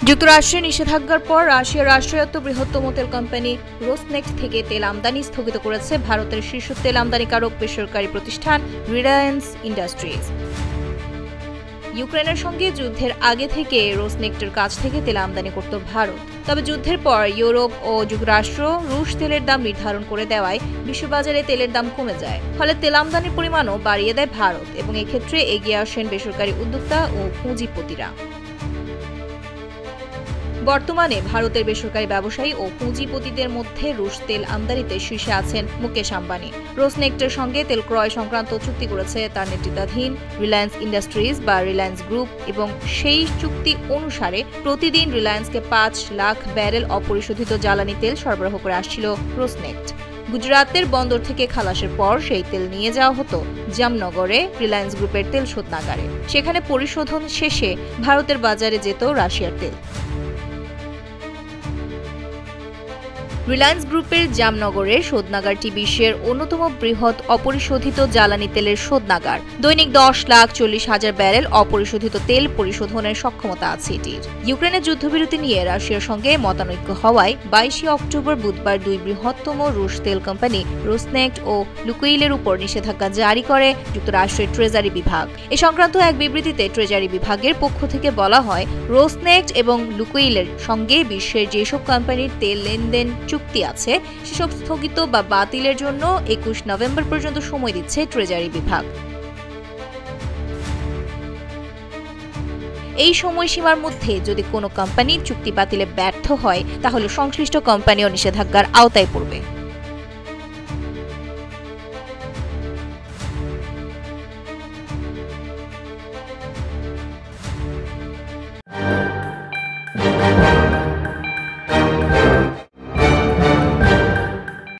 যুক্তরাষ্ট্রের নিষেধাজ্ঞার পর রাশিয়ার রাষ্ট্রায়ত্ত বৃহত্তম তেল কোম্পানি রোসনেফট থেকে তেল আমদানি স্থগিত করেছে ভারতের শীর্ষ তেল আমদানিকারক বেসরকারি প্রতিষ্ঠান রিলায়েন্স ইন্ডাস্ট্রিজ। ইউক্রেনের সঙ্গে যুদ্ধের আগে থেকে রোসনেফটের কাছ থেকে তেল আমদানি করত ভারত। তবে যুদ্ধের পর ইউরোপ ও যুক্তরাষ্ট্র রুশ তেলের দাম নির্ধারণ করে দেওয়ায় বিশ্ববাজারে তেলের দাম কমে যায়। ফলে তেল আমদানির পরিমাণও বাড়িয়ে দেয় ভারত এবং এক্ষেত্রে এগিয়ে আসেন বেসরকারি উদ্যোক্তা ও পুঁজিপতিরা। বর্তমানে ভারতের বেসরকারি ব্যবসায়ী ও পুঁজিপতিদের মধ্যে রুশ তেল আমদানিতে শীর্ষে আছেন মুকেশ আম্বানি। রোসনেফটের সঙ্গে তেল ক্রয় সংক্রান্ত চুক্তি করেছে তার নেতৃত্বাধীন রিলায়েন্স ইন্ডাস্ট্রিজ বা রিলায়েন্স গ্রুপ এবং সেই চুক্তি অনুসারে প্রতিদিন রিলায়েন্সকে 5 লাখ ব্যারেল অপরিশোধিত জ্বালানি তেল সরবরাহ করে আসছিল রোসনেফট। গুজরাতের বন্দর থেকে খালাসের পর সেই তেল নিয়ে যাওয়া হতো জামনগরে রিলায়েন্স গ্রুপের তেল শোধনাগারে। সেখানে পরিশোধন শেষে ভারতের বাজারে যেত রাশিয়ার তেল। রিলায়েন্স গ্রুপের জামনগরের শোধনাগারটি বিশ্বের অন্যতম বৃহৎ অপরিশোধিত জ্বালানি তেলের শোধনাগার। দৈনিক 10,40,000 ব্যারেল অপরিশোধিত তেল পরিশোধনের সক্ষমতা আছে এটির। ইউক্রেনের যুদ্ধবিরতি নিয়ে রাশিয়ার সঙ্গে মতানৈক্য হওয়ায় 22 অক্টোবর বুধবার দুই বৃহত্তম রুশ তেল কোম্পানি রোসনেফট ও লুকোইলের উপর নিষেধাজ্ঞা জারি করে যুক্তরাষ্ট্রের ট্রেজারি বিভাগ। এ সংক্রান্ত এক বিবৃতিতে ট্রেজারি বিভাগের পক্ষ থেকে বলা হয়, রোসনেফট এবং লুকোইলের সঙ্গে বিশ্বের যেসব কোম্পানির তেল লেনদেন চুক্তি আছে সেসব স্থগিত বা বাতিলের জন্য 21 নভেম্বর পর্যন্ত সময় দিচ্ছে ট্রেজারি বিভাগ। এই সময়সীমার মধ্যে যদি কোনো কোম্পানি চুক্তি বাতিলে ব্যর্থ হয় তাহলে সংশ্লিষ্ট কোম্পানিও নিষেধাজ্ঞার আওতায় পড়বে।